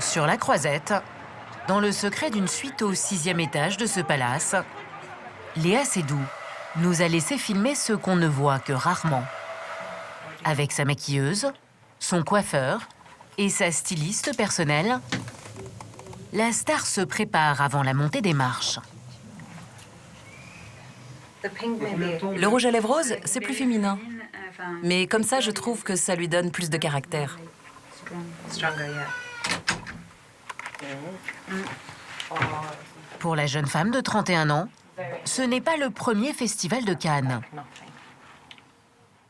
Sur la Croisette, dans le secret d'une suite au 6e étage de ce palace, Léa Seydoux nous a laissé filmer ce qu'on ne voit que rarement. Avec sa maquilleuse, son coiffeur et sa styliste personnelle, la star se prépare avant la montée des marches. Le rouge à lèvres rose, c'est plus féminin. Mais comme ça, je trouve que ça lui donne plus de caractère. Pour la jeune femme de 31 ans, ce n'est pas le premier festival de Cannes.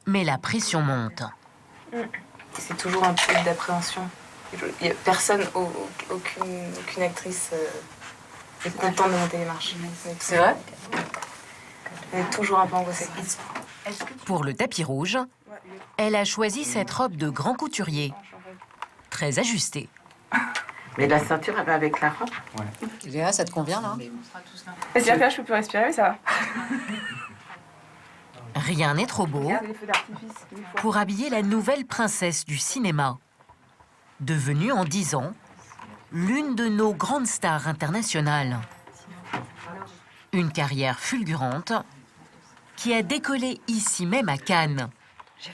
Mais la pression monte. C'est toujours un peu d'appréhension. Il y a personne, aucune actrice est contente de monter les marches. C'est vrai? On est toujours un peu angoissée. Pour le tapis rouge, elle a choisi cette robe de grand couturier, très ajustée. Mais la ceinture, elle va avec la robe. Léa, ça te convient, là? C'est-à-dire que là, je peux plus respirer, mais ça va. Rien n'est trop beau Regarde les feux d'artifice. pour habiller la nouvelle princesse du cinéma, devenue en 10 ans l'une de nos grandes stars internationales. Une carrière fulgurante qui a décollé ici même à Cannes,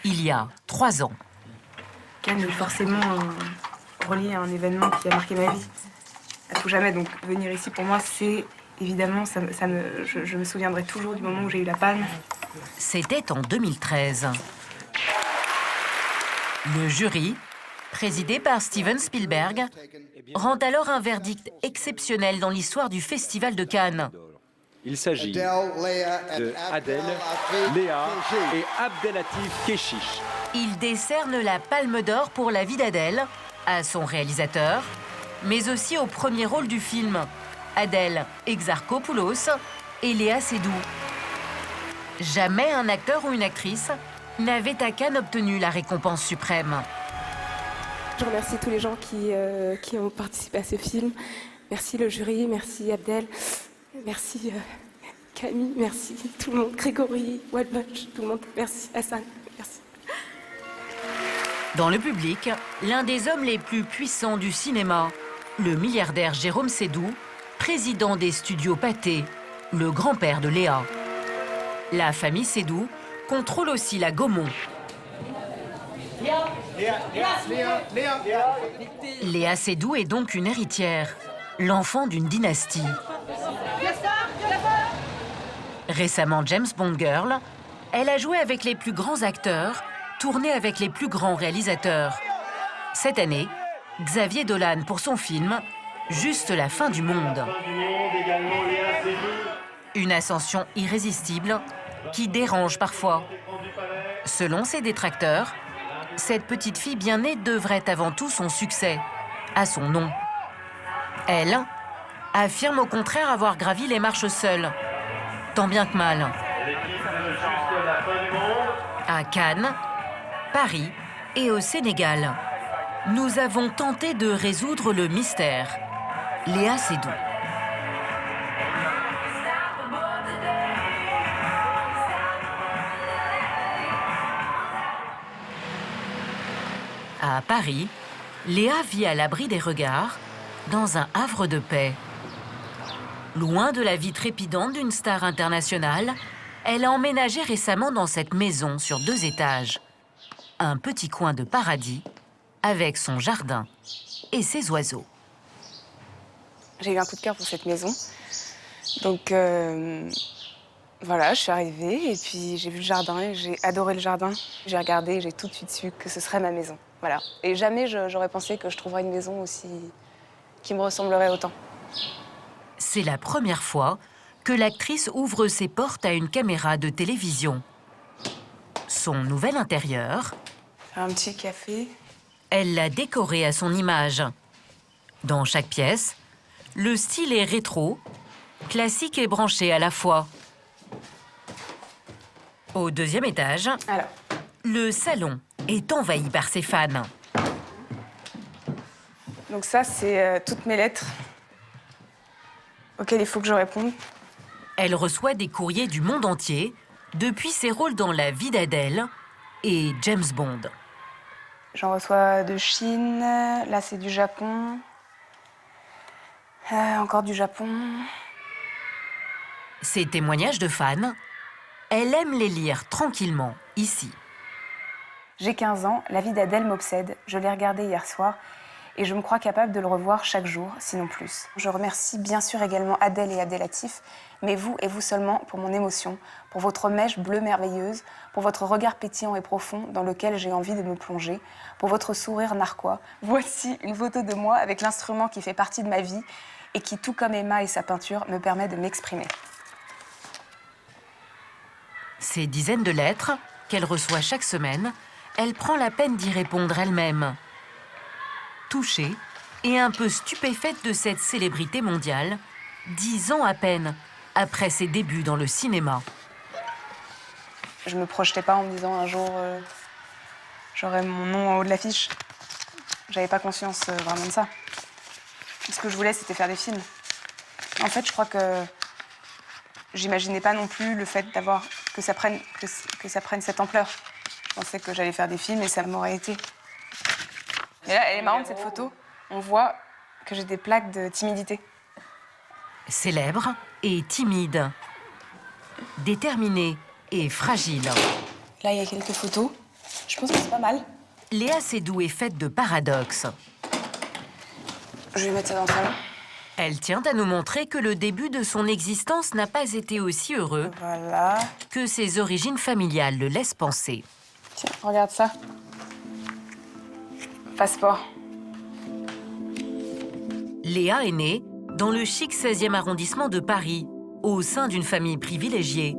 il y a 3 ans. Cannes est forcément relié à un événement qui a marqué ma vie à tout jamais. Donc venir ici pour moi, c'est évidemment, je me souviendrai toujours du moment où j'ai eu la palme. C'était en 2013. Le jury, présidé par Steven Spielberg, rend alors un verdict exceptionnel dans l'histoire du Festival de Cannes. Il s'agit de Adèle, Léa et Abdelatif Kechiche. Il décerne la Palme d'Or pour la vie d'Adèle à son réalisateur, mais aussi au premier rôle du film, Adèle Exarchopoulos et Léa Seydoux. Jamais un acteur ou une actrice n'avait à Cannes obtenu la récompense suprême. Je remercie tous les gens qui ont participé à ce film. Merci le jury, merci Abdel, merci Camille, merci tout le monde, Grégory, Walbuch, tout le monde, merci Hassan, merci. Dans le public, l'un des hommes les plus puissants du cinéma, le milliardaire Jérôme Seydoux, président des studios Pathé, le grand-père de Léa. La famille Seydoux contrôle aussi la Gaumont. Léa Seydoux est donc une héritière, l'enfant d'une dynastie. Récemment James Bond Girl, elle a joué avec les plus grands acteurs, tourné avec les plus grands réalisateurs. Cette année, Xavier Dolan pour son film Juste la fin du monde. Une ascension irrésistible qui dérange parfois. Selon ses détracteurs, cette petite fille bien née devrait avant tout son succès, à son nom. Elle affirme au contraire avoir gravi les marches seule, tant bien que mal. À Cannes, Paris et au Sénégal, nous avons tenté de résoudre le mystère. Léa Seydoux. À Paris, Léa vit à l'abri des regards, dans un havre de paix. Loin de la vie trépidante d'une star internationale, elle a emménagé récemment dans cette maison sur 2 étages. Un petit coin de paradis, avec son jardin et ses oiseaux. J'ai eu un coup de cœur pour cette maison. Donc voilà, je suis arrivée et puis j'ai vu le jardin et j'ai adoré le jardin. J'ai regardé et j'ai tout de suite su que ce serait ma maison. Voilà. Et jamais j'aurais pensé que je trouverais une maison aussi qui me ressemblerait autant. C'est la première fois que l'actrice ouvre ses portes à une caméra de télévision. Son nouvel intérieur, Un petit café. elle l'a décoré à son image. Dans chaque pièce, le style est rétro, classique et branché à la fois. Au 2e étage, Alors, le salon est envahi par ses fans. donc ça, c'est toutes mes lettres auxquelles il faut que je réponde. Elle reçoit des courriers du monde entier depuis ses rôles dans La vie d'Adèle et James Bond. J'en reçois de Chine, là c'est du Japon, Encore du Japon. Ces témoignages de fans, elle aime les lire tranquillement, ici. J'ai 15 ans, la vie d'Adèle m'obsède. Je l'ai regardé hier soir et je me crois capable de le revoir chaque jour, sinon plus. Je remercie bien sûr également Adèle et Abdelatif, mais vous et vous seulement pour mon émotion, pour votre mèche bleue merveilleuse, pour votre regard pétillant et profond dans lequel j'ai envie de me plonger, pour votre sourire narquois. Voici une photo de moi avec l'instrument qui fait partie de ma vie et qui, tout comme Emma et sa peinture, me permet de m'exprimer. Ces dizaines de lettres qu'elle reçoit chaque semaine, elle prend la peine d'y répondre elle-même. Touchée et un peu stupéfaite de cette célébrité mondiale, 10 ans à peine après ses débuts dans le cinéma. Je me projetais pas en me disant un jour j'aurai mon nom en haut de l'affiche. J'avais pas conscience vraiment de ça. Ce que je voulais, c'était faire des films. En fait, je crois que j'imaginais pas non plus le fait d'avoir que ça prenne cette ampleur. Je pensais que j'allais faire des films et ça m'aurait été. Et là, elle est marrante cette photo. On voit que j'ai des plaques de timidité. Célèbre et timide. Déterminée et fragile. Là, il y a quelques photos. Je pense que c'est pas mal. Léa Seydoux est faite de paradoxes. Je vais mettre ça dans le salon. Elle tient à nous montrer que le début de son existence n'a pas été aussi heureux Voilà. que ses origines familiales le laissent penser. Tiens, regarde ça. Passeport. Léa est née dans le chic 16e arrondissement de Paris, au sein d'une famille privilégiée.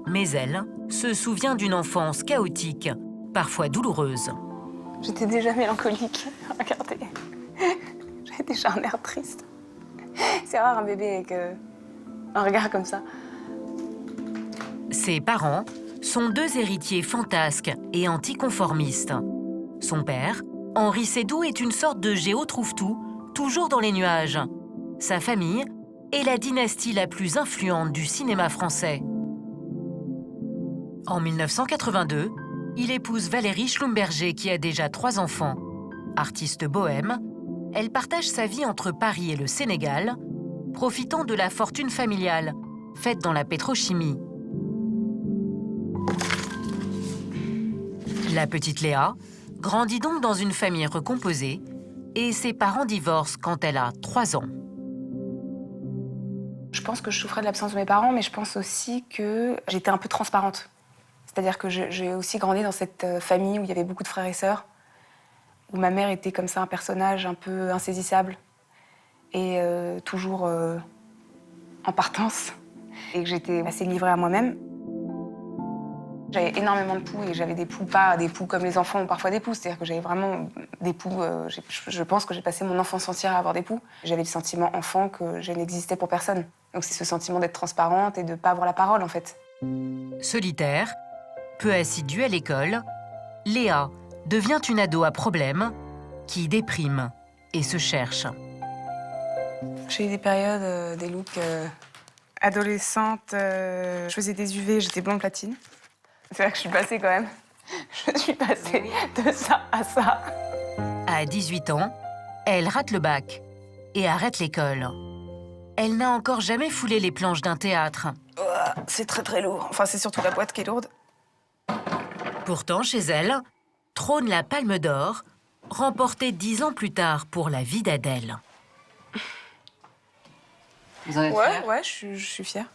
Mais elle se souvient d'une enfance chaotique, parfois douloureuse. J'étais déjà mélancolique. Regardez. J'avais déjà un air triste. C'est rare un bébé avec un regard comme ça. Ses parents sont deux héritiers fantasques et anticonformistes. Son père, Henri Seydoux, est une sorte de Géo trouve-tout, toujours dans les nuages. Sa famille est la dynastie la plus influente du cinéma français. En 1982, il épouse Valérie Schlumberger qui a déjà 3 enfants. Artiste bohème, elle partage sa vie entre Paris et le Sénégal, profitant de la fortune familiale, faite dans la pétrochimie. La petite Léa grandit donc dans une famille recomposée et ses parents divorcent quand elle a 3 ans. Je pense que je souffrais de l'absence de mes parents, mais je pense aussi que j'étais un peu transparente. C'est-à-dire que j'ai aussi grandi dans cette famille où il y avait beaucoup de frères et sœurs, où ma mère était comme ça un personnage un peu insaisissable et toujours en partance, et que j'étais assez livrée à moi-même. J'avais énormément de poux et j'avais des poux, pas des poux comme les enfants ont parfois des poux, c'est-à-dire que j'avais vraiment des poux. Je pense que j'ai passé mon enfance entière à avoir des poux. J'avais le sentiment enfant que je n'existais pour personne. Donc c'est ce sentiment d'être transparente et de ne pas avoir la parole en fait. Solitaire, peu assidue à l'école, Léa devient une ado à problème qui déprime et se cherche. J'ai eu des périodes, des looks adolescentes. Je faisais des UV, j'étais blonde platine. C'est là que je suis passée quand même. Je suis passée de ça à ça. À 18 ans, elle rate le bac et arrête l'école. Elle n'a encore jamais foulé les planches d'un théâtre. C'est très très lourd. Enfin, c'est surtout la boîte qui est lourde. Pourtant, chez elle, trône la Palme d'Or, remportée 10 ans plus tard pour La vie d'Adèle. Vous en êtes fière ? Ouais, je suis fière.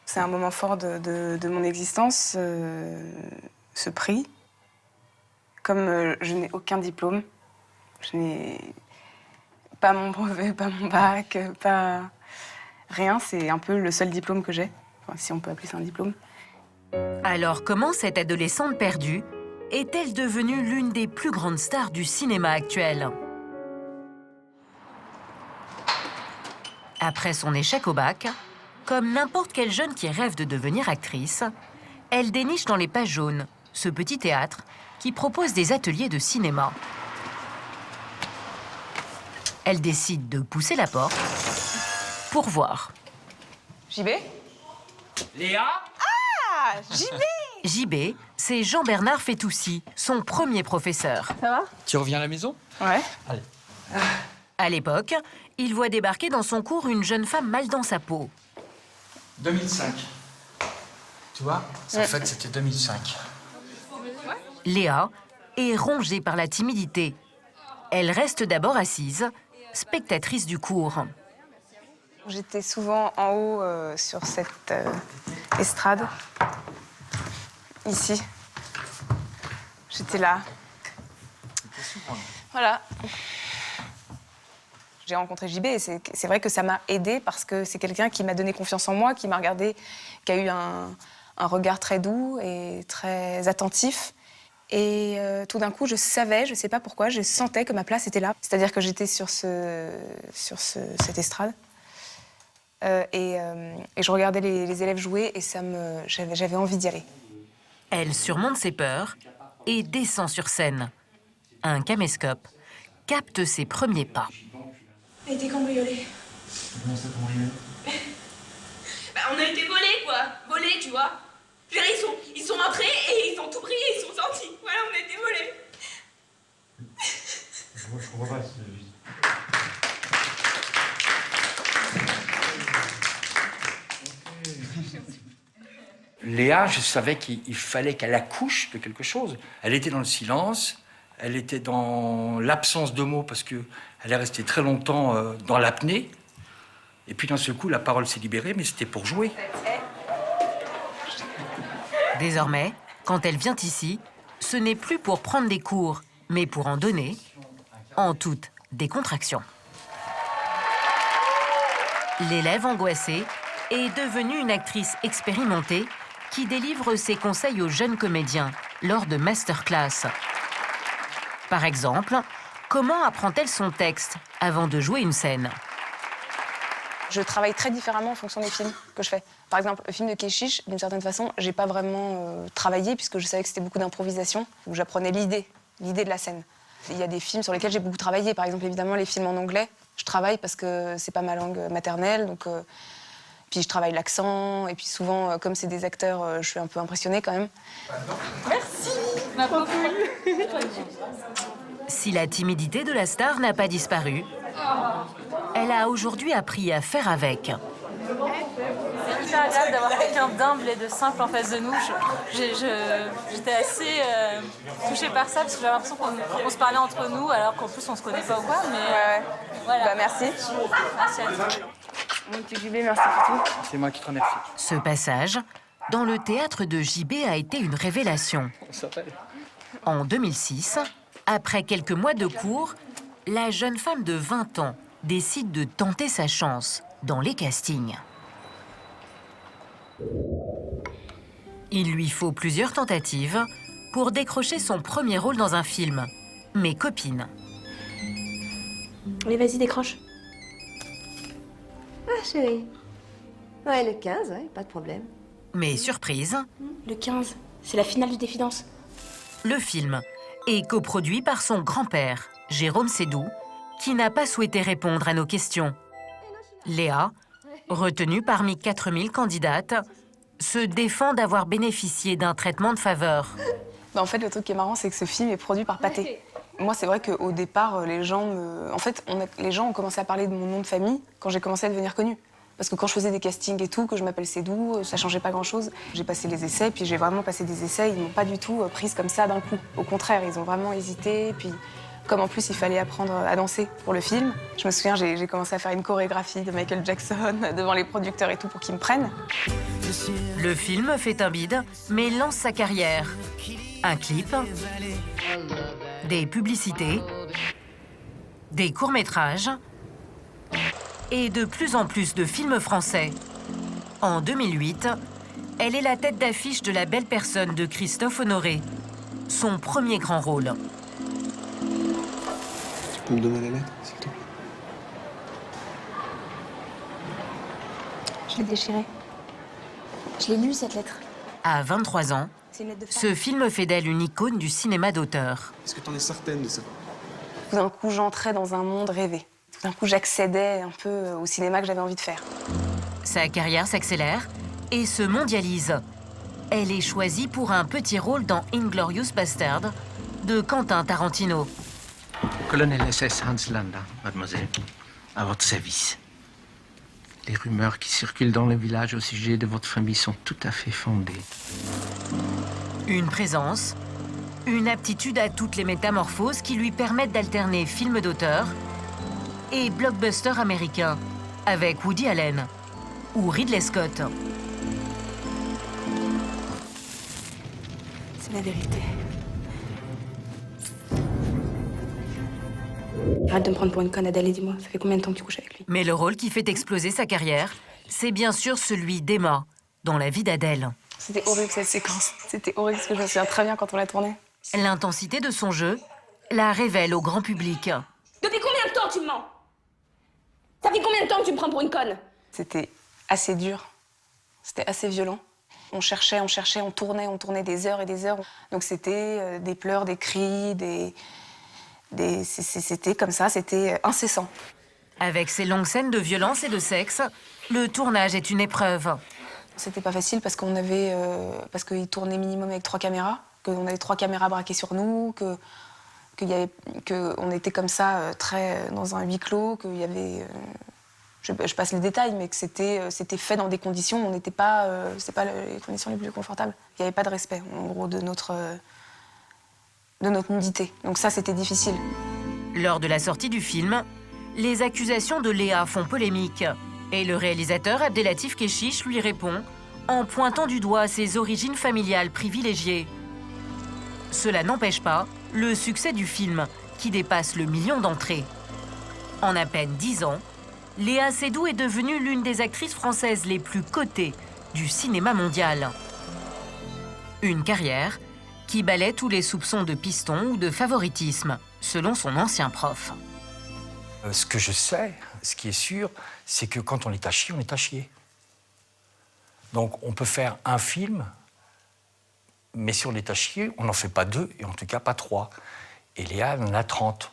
C'est un moment fort de mon existence, ce prix. Comme je n'ai aucun diplôme, je n'ai pas mon brevet, pas mon bac, pas rien. C'est un peu le seul diplôme que j'ai, enfin, si on peut appeler ça un diplôme. Alors comment cette adolescente perdue est-elle devenue l'une des plus grandes stars du cinéma actuel ? Après son échec au bac, comme n'importe quel jeune qui rêve de devenir actrice, elle déniche dans les Pages jaunes, ce petit théâtre qui propose des ateliers de cinéma. Elle décide de pousser la porte pour voir. JB ? Léa ? Ah, JB ! JB, c'est Jean-Bernard Fetoussi, son premier professeur. Ça va ? Tu reviens à la maison? Ouais. Allez. À l'époque, il voit débarquer dans son cours une jeune femme mal dans sa peau. 2005. Tu vois, en fait, c'était 2005. Léa est rongée par la timidité. Elle reste d'abord assise, spectatrice du cours. J'étais souvent en haut sur cette estrade, ici. J'étais là. Voilà. J'ai rencontré JB et c'est vrai que ça m'a aidée parce que c'est quelqu'un qui m'a donné confiance en moi, qui m'a regardé, qui a eu un regard très doux et très attentif. Et tout d'un coup, je savais, je ne sais pas pourquoi, je sentais que ma place était là. C'est-à-dire que j'étais sur cette estrade. Et je regardais les élèves jouer et j'avais envie d'y aller. Elle surmonte ses peurs et descend sur scène. Un caméscope capte ses premiers pas. On a été cambriolés. Comment ça, cambriolé? Bah, on a été volés, quoi. Volés, tu vois. Je veux dire, ils sont entrés et ils ont tout pris et ils sont sortis. Voilà, on a été volés. Je comprends pas. Léa, je savais qu'il fallait qu'elle accouche de quelque chose. Elle était dans le silence, elle était dans l'absence de mots parce qu'elle est restée très longtemps dans l'apnée. Et puis d'un seul coup, la parole s'est libérée, mais c'était pour jouer. Désormais, quand elle vient ici, ce n'est plus pour prendre des cours, mais pour en donner, en toute décontraction. L'élève angoissée est devenue une actrice expérimentée qui délivre ses conseils aux jeunes comédiens lors de masterclass. Par exemple, comment apprend-elle son texte avant de jouer une scène? Je travaille très différemment en fonction des films que je fais. Par exemple, le film de Keshish, d'une certaine façon, j'ai pas vraiment travaillé puisque je savais que c'était beaucoup d'improvisation, où j'apprenais l'idée de la scène. Il y a des films sur lesquels j'ai beaucoup travaillé. Par exemple, évidemment, les films en anglais, je travaille parce que c'est pas ma langue maternelle, donc puis je travaille l'accent, et puis souvent, comme c'est des acteurs, je suis un peu impressionnée quand même. Merci, ma pauvre. Si la timidité de la star n'a pas disparu, elle a aujourd'hui appris à faire avec. C'est hyper agréable d'avoir quelqu'un d'humble et de simple en face de nous. J'étais assez touchée par ça parce que j'avais l'impression qu'on se parlait entre nous alors qu'en plus on se connaît pas ou quoi. Mais Ouais. voilà. Bah, merci. Merci à toi. Mon petit JB, merci pour tout. C'est moi qui te remercie. Ce passage, dans le théâtre de JB, a été une révélation. En 2006, après quelques mois de cours, la jeune femme de 20 ans décide de tenter sa chance dans les castings. Il lui faut plusieurs tentatives pour décrocher son premier rôle dans un film, Mes copines. Allez, vas-y, décroche. Ah, chérie. Ouais, le 15, ouais, pas de problème. Mais surprise, Le 15, c'est la finale du défi danse. le film est coproduit par son grand-père, Jérôme Sédou, qui n'a pas souhaité répondre à nos questions. Léa, retenue parmi 4000 candidates, se défend d'avoir bénéficié d'un traitement de faveur. Bah, en fait, le truc qui est marrant, c'est que ce film est produit par Pathé. Moi, c'est vrai qu'au départ, les gens les gens ont commencé à parler de mon nom de famille quand j'ai commencé à devenir connue. Parce que quand je faisais des castings et tout, que je m'appelle Sédou, ça changeait pas grand-chose. J'ai passé les essais, puis j'ai vraiment passé des essais. Ils m'ont pas du tout prise comme ça d'un coup. Au contraire, ils ont vraiment hésité. Puis, comme en plus, il fallait apprendre à danser pour le film, je me souviens, j'ai commencé à faire une chorégraphie de Michael Jackson devant les producteurs et tout pour qu'ils me prennent. Le film fait un bide, mais lance sa carrière. Un clip, des publicités, des courts-métrages et de plus en plus de films français. En 2008, elle est la tête d'affiche de La belle personne de Christophe Honoré, son premier grand rôle. Tu peux me donner la lettre, s'il te plaît? Je l'ai déchirée. Je l'ai lue, cette lettre. À 23 ans, C'est une lettre de femme. ce film fait d'elle une icône du cinéma d'auteur. Est-ce que tu en es certaine de ça? Tout d'un coup, j'entrais dans un monde rêvé. Tout d'un coup, j'accédais un peu au cinéma que j'avais envie de faire. Sa carrière s'accélère et se mondialise. Elle est choisie pour un petit rôle dans Inglourious Basterds de Quentin Tarantino. Colonel SS Hans Landa, mademoiselle, à votre service. Les rumeurs qui circulent dans le village au sujet de votre famille sont tout à fait fondées. Une présence, une aptitude à toutes les métamorphoses qui lui permettent d'alterner films d'auteur et blockbusters américains avec Woody Allen ou Ridley Scott. C'est la vérité. Arrête de me prendre pour une conne, Adèle, et dis-moi, ça fait combien de temps que tu couches avec lui? Mais le rôle qui fait exploser sa carrière, c'est bien sûr celui d'Emma dans La vie d'Adèle. C'était horrible cette séquence. C'était horrible parce que je me souviens très bien quand on l'a tournée. L'intensité de son jeu la révèle au grand public. Depuis combien de temps tu me mens? Ça fait combien de temps que tu me prends pour une conne? C'était assez dur. C'était assez violent. On cherchait, on tournait des heures et des heures. Donc c'était des pleurs, des cris, c'était comme ça, c'était incessant. Avec ses longues scènes de violence et de sexe, le tournage est une épreuve. C'était pas facile parce qu'on avait, parce qu'il tournait minimum avec 3 caméras, qu'on avait 3 caméras braquées sur nous, qu'on était comme ça très dans un huis clos, qu'il y avait, je passe les détails, mais que c'était fait dans des conditions où on n'était pas, c'est pas les conditions les plus confortables. Il n'y avait pas de respect, en gros, de notre nudité. Donc ça, c'était difficile. Lors de la sortie du film, les accusations de Léa font polémique. Et le réalisateur Abdelatif Kechiche lui répond en pointant du doigt ses origines familiales privilégiées. Cela n'empêche pas le succès du film, qui dépasse le million d'entrées. En à peine 10 ans, Léa Seydoux est devenue l'une des actrices françaises les plus cotées du cinéma mondial. Une carrière qui balaie tous les soupçons de piston ou de favoritisme, selon son ancien prof. Ce que je sais, ce qui est sûr, c'est que quand on est à chier, on est à chier. Donc on peut faire un film, mais si on est à chier, on n'en fait pas 2, et en tout cas pas 3. Et Léa en a 30.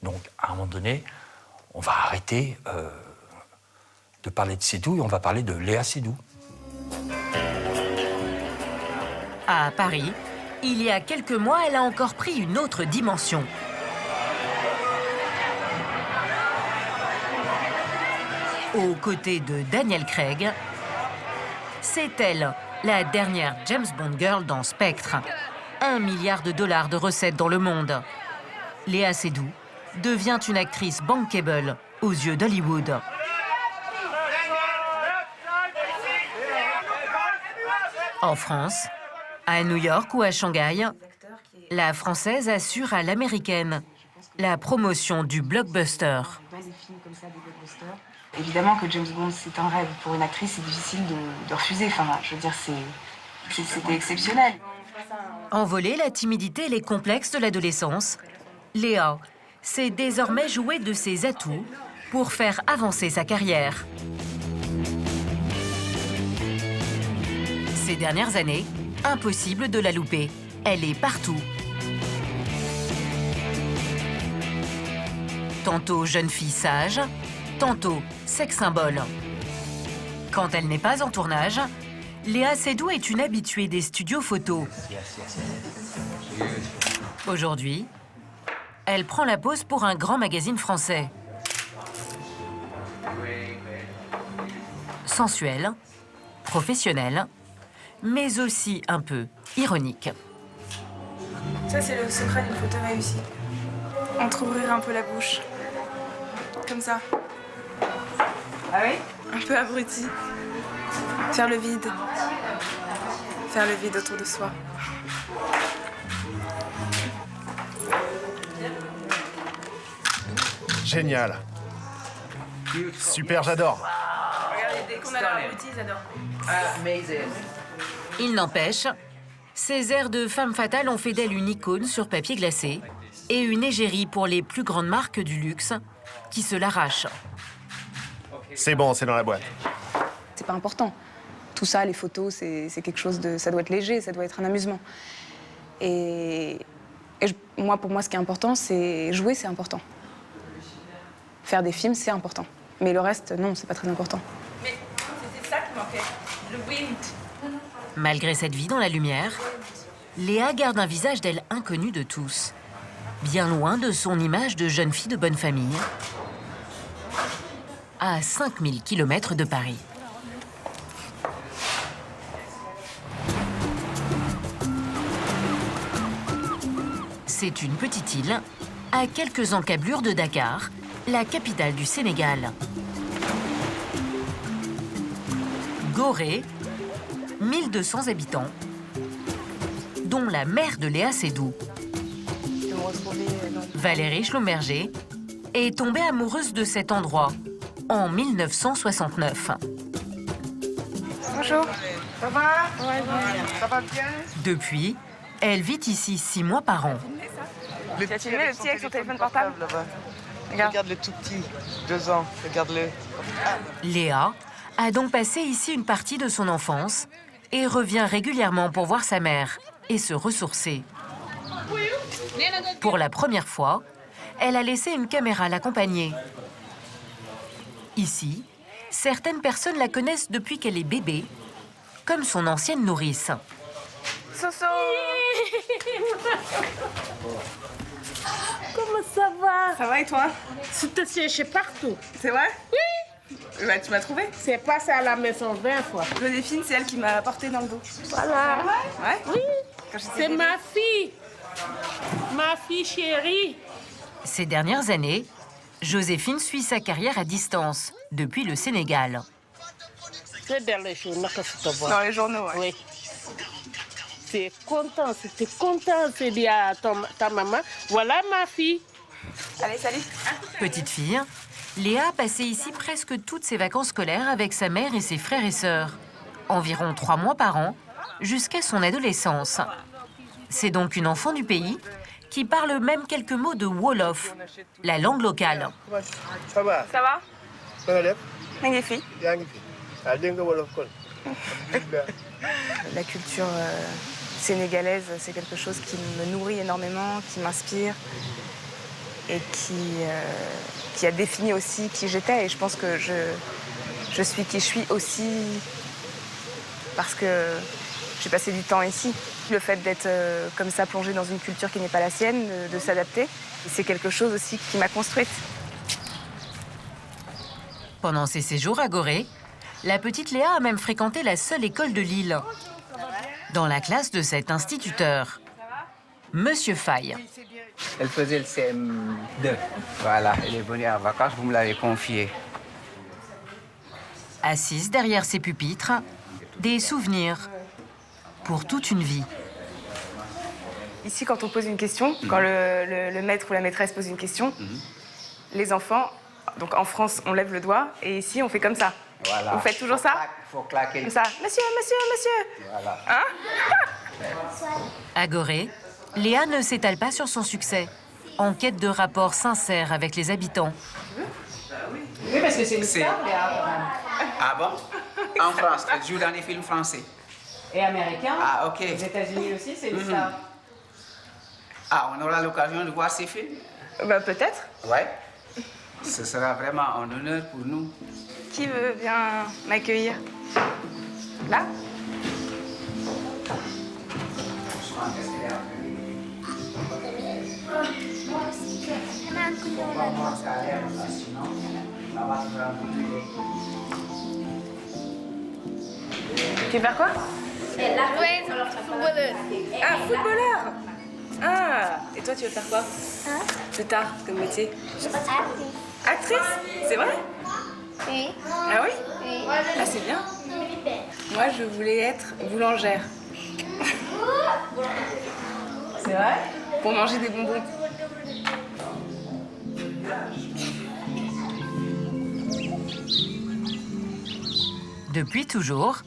Donc à un moment donné, on va arrêter de parler de Seydoux et on va parler de Léa Seydoux. À Paris, il y a quelques mois, elle a encore pris une autre dimension. Aux côtés de Daniel Craig, c'est elle, la dernière James Bond girl dans Spectre. 1 milliard de dollars de recettes dans le monde. Léa Seydoux devient une actrice bankable aux yeux d'Hollywood. En France, à New York ou à Shanghai, la Française assure à l'américaine la promotion du blockbuster. Évidemment que James Bond, c'est un rêve. Pour une actrice, c'est difficile de refuser. Enfin, je veux dire, c'était exceptionnel. Envoler la timidité et les complexes de l'adolescence, Léa sait désormais jouer de ses atouts pour faire avancer sa carrière. Ces dernières années, impossible de la louper. Elle est partout. Tantôt jeune fille sage, tantôt sex symbole. Quand elle n'est pas en tournage, Léa Seydoux est une habituée des studios photos. Aujourd'hui, elle prend la pose pour un grand magazine français. Sensuelle, professionnelle, mais aussi un peu ironique. Ça, c'est le secret d'une photo réussie. Entrouvrir un peu la bouche. Comme ça. Ah oui? Un peu abruti. Faire le vide. Faire le vide autour de soi. Génial. Super, j'adore. Regardez, dès qu'on a l'air abruti, ils adorent. Il n'empêche, ces airs de femme fatale ont fait d'elle une icône sur papier glacé et une égérie pour les plus grandes marques du luxe qui se l'arrachent. C'est bon, c'est dans la boîte. C'est pas important. Tout ça, les photos, c'est quelque chose de... Ça doit être léger, ça doit être un amusement. Pour moi, ce qui est important, c'est jouer, c'est important. Faire des films, c'est important. Mais le reste, non, c'est pas très important. Mais c'était ça qui manquait, le wind. Malgré cette vie dans la lumière, Léa garde un visage d'elle inconnu de tous. bien loin de son image de jeune fille de bonne famille, à 5000 km de Paris. C'est une petite île, à quelques encablures de Dakar, la capitale du Sénégal. Gorée, 1200 habitants, dont la mère de Léa Seydoux. Valérie Schlumberger est tombée amoureuse de cet endroit en 1969. Bonjour. Ça va? Ouais, ça va bien? Depuis, elle vit ici 6 mois par an. Tu as filmé le petit avec son téléphone portable là-bas. Regarde le tout petit, 2 ans, regarde-le. Léa a donc passé ici une partie de son enfance et revient régulièrement pour voir sa mère et se ressourcer. Pour la première fois, elle a laissé une caméra l'accompagner. Ici, certaines personnes la connaissent depuis qu'elle est bébé, comme son ancienne nourrice. Soso. Comment ça va? Ça va et toi? Tu te sièges partout. C'est vrai? Oui. Bah, tu m'as trouvé? C'est passé à la maison 20 fois. Joséphine, c'est elle qui m'a porté dans le dos. Voilà. Ouais? Oui. Quand j'étais C'est bébé. ma fille. Ma fille chérie. Ces dernières années, Joséphine suit sa carrière à distance, depuis le Sénégal. C'est dans les journaux que je te vois. Dans les journaux, ouais. Oui. C'est content, c'était content, c'est dit à ta maman, voilà ma fille. Allez, salut. Petite fille, Léa a passé ici presque toutes ses vacances scolaires avec sa mère et ses frères et sœurs. Environ 3 mois par an, jusqu'à son adolescence. C'est donc une enfant du pays qui parle même quelques mots de Wolof, la langue locale. Ça va? Ça va? Magnifique. La culture sénégalaise, c'est quelque chose qui me nourrit énormément, qui m'inspire et qui a défini aussi qui j'étais. Et je pense que je suis qui je suis aussi parce que j'ai passé du temps ici. Le fait d'être comme ça plongée dans une culture qui n'est pas la sienne, de s'adapter, c'est quelque chose aussi qui m'a construite. Pendant ses séjours à Gorée, la petite Léa a même fréquenté la seule école de l'île. Dans la classe de cet instituteur, Monsieur Faye. Elle faisait le CM2. Voilà, elle est venue en vacances, vous me l'avez confié. Assise derrière ses pupitres, des souvenirs pour toute une vie. Ici, quand on pose une question, quand le maître ou la maîtresse pose une question, les enfants, donc en France, on lève le doigt, et ici, on fait comme ça. Voilà. Vous faites toujours ça? Il faut claquer. Comme ça. Monsieur, monsieur, monsieur. Voilà. Hein? À Gorée, Léa ne s'étale pas sur son succès, en quête de rapports sincères avec les habitants. Oui, parce que c'est une star, Léa, quand même. Ah bon? En France, elle joue dans des films français. Et américain. Ah, ok. Aux États-Unis aussi, c'est une star. Ah, on aura l'occasion de voir ces films? Bah, peut-être. Ouais. Ce sera vraiment un honneur pour nous. Qui veut bien m'accueillir? Là? Tu veux faire quoi? Footballeuse. Ah, footballeur! Ah! Et toi, tu veux faire quoi? Plus tard, comme métier? Actrice? C'est vrai? Oui. Ah oui? Oui. Ah, c'est bien. Moi, je voulais être boulangère. C'est vrai? Pour manger des bonbons. Depuis toujours,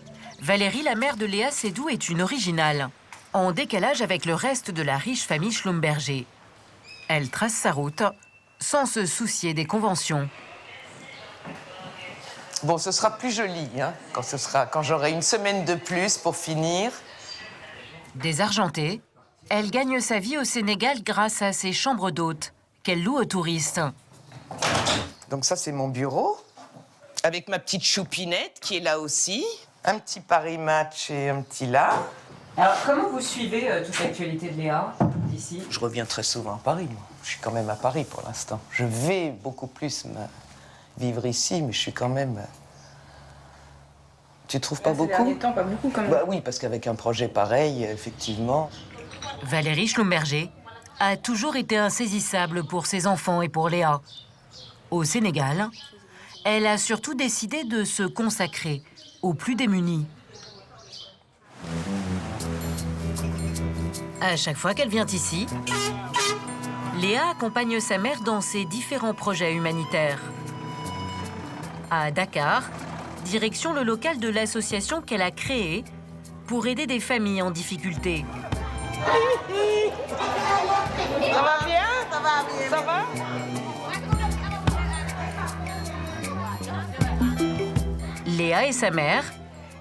Valérie, la mère de Léa Seydoux, est une originale, en décalage avec le reste de la riche famille Schlumberger. Elle trace sa route sans se soucier des conventions. Bon, ce sera plus joli, hein, quand j'aurai une semaine de plus pour finir. Désargentée, elle gagne sa vie au Sénégal grâce à ses chambres d'hôtes, qu'elle loue aux touristes. Donc ça, c'est mon bureau, avec ma petite choupinette qui est là aussi. Un petit Paris Match et un petit là. Alors, comment vous suivez toute l'actualité de Léa ici? Je reviens très souvent à Paris, moi. Je suis quand même à Paris pour l'instant. Je vais beaucoup plus vivre ici, mais je suis quand même... Tu trouves pas beaucoup? Ces derniers temps, pas beaucoup quand même. Bah oui, parce qu'avec un projet pareil, effectivement... Valérie Schlumberger a toujours été insaisissable pour ses enfants et pour Léa. Au Sénégal, elle a surtout décidé de se consacrer aux plus démunis. À chaque fois qu'elle vient ici, Léa accompagne sa mère dans ses différents projets humanitaires. À Dakar, direction le local de l'association qu'elle a créée pour aider des familles en difficulté. Ça va bien? Ça va bien. Ça va? Léa et sa mère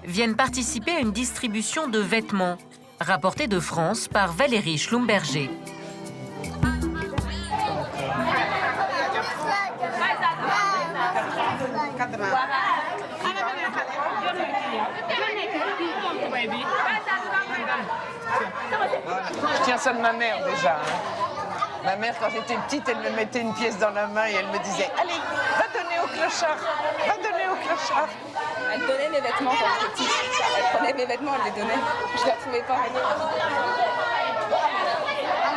viennent participer à une distribution de vêtements rapportés de France par Valérie Schlumberger. Je tiens ça de ma mère déjà. Ma mère, quand j'étais petite, elle me mettait une pièce dans la main et elle me disait « Allez, va donner au clochard, va donner au clochard ». Elle donnait mes vêtements quand j'étais petite. Elle prenait mes vêtements, elle les donnait. Je les retrouvais pas.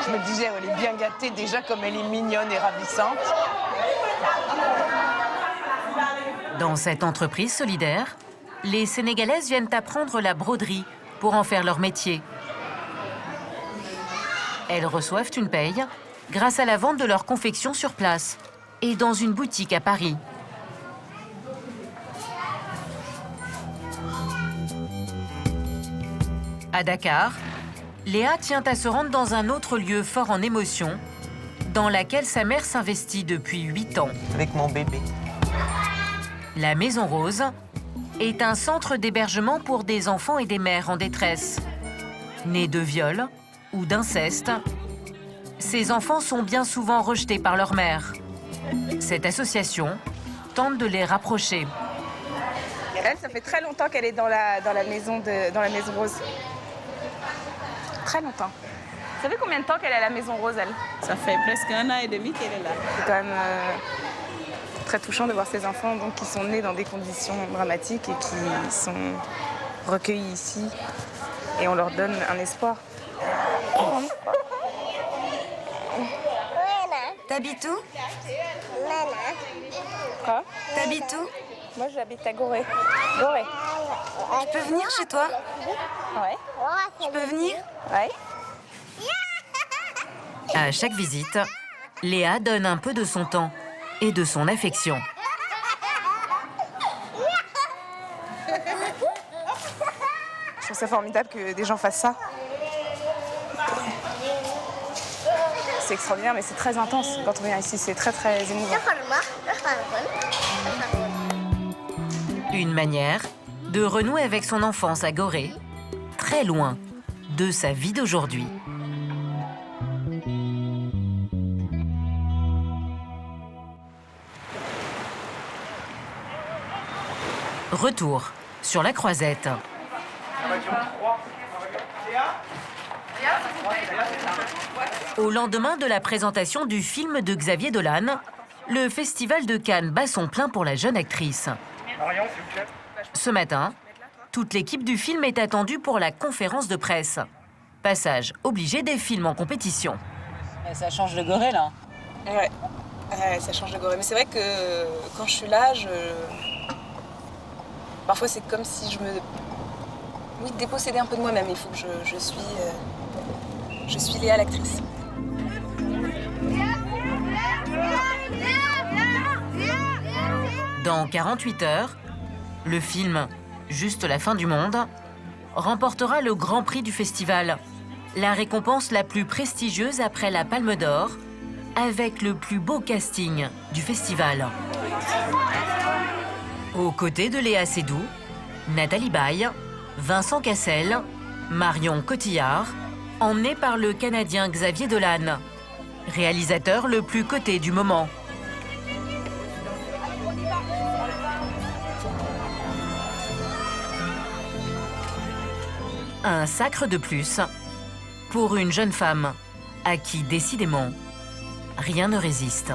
Je me disais, elle est bien gâtée déjà comme elle est mignonne et ravissante. Dans cette entreprise solidaire, les Sénégalaises viennent apprendre la broderie pour en faire leur métier. Elles reçoivent une paye grâce à la vente de leurs confections sur place et dans une boutique à Paris. À Dakar, Léa tient à se rendre dans un autre lieu fort en émotion, dans laquelle sa mère s'investit depuis 8 ans. Avec mon bébé. La Maison Rose est un centre d'hébergement pour des enfants et des mères en détresse. Nés de viol ou d'inceste, ces enfants sont bien souvent rejetés par leur mère. Cette association tente de les rapprocher. Elle, ça fait très longtemps qu'elle est dans la maison Rose. Très longtemps. Vous savez combien de temps qu'elle est à la Maison Rose, elle? Ça fait presque 1 an et demi qu'elle est là. C'est quand même très touchant de voir ces enfants donc, qui sont nés dans des conditions dramatiques et qui sont recueillis ici. Et on leur donne un espoir. T'habites où? Quoi? T'habites où? Moi, j'habite à Gorée. Gorée. Je peux venir chez toi? Ouais. Je peux venir? Ouais. À chaque visite, Léa donne un peu de son temps et de son affection. Je trouve ça formidable que des gens fassent ça. C'est extraordinaire, mais c'est très intense quand on vient ici. C'est très, très émouvant. Une manière de renouer avec son enfance à Gorée, très loin de sa vie d'aujourd'hui. Retour sur la Croisette. Au lendemain de la présentation du film de Xavier Dolan, le Festival de Cannes bat son plein pour la jeune actrice. Ce matin, toute l'équipe du film est attendue pour la conférence de presse. Passage obligé des films en compétition. Ça change de Gorée, là. Ouais. Ça change de Gorée. Mais c'est vrai que quand je suis là, parfois c'est comme si je me... Oui, dépossédais un peu de moi-même. Il faut que je suis Léa, l'actrice. Dans 48 heures, le film Juste la fin du monde remportera le Grand Prix du festival, la récompense la plus prestigieuse après la Palme d'Or, avec le plus beau casting du festival. Aux côtés de Léa Seydoux, Nathalie Baye, Vincent Cassel, Marion Cotillard, emmenés par le Canadien Xavier Dolan, réalisateur le plus coté du moment. Un sacre de plus pour une jeune femme à qui, décidément, rien ne résiste.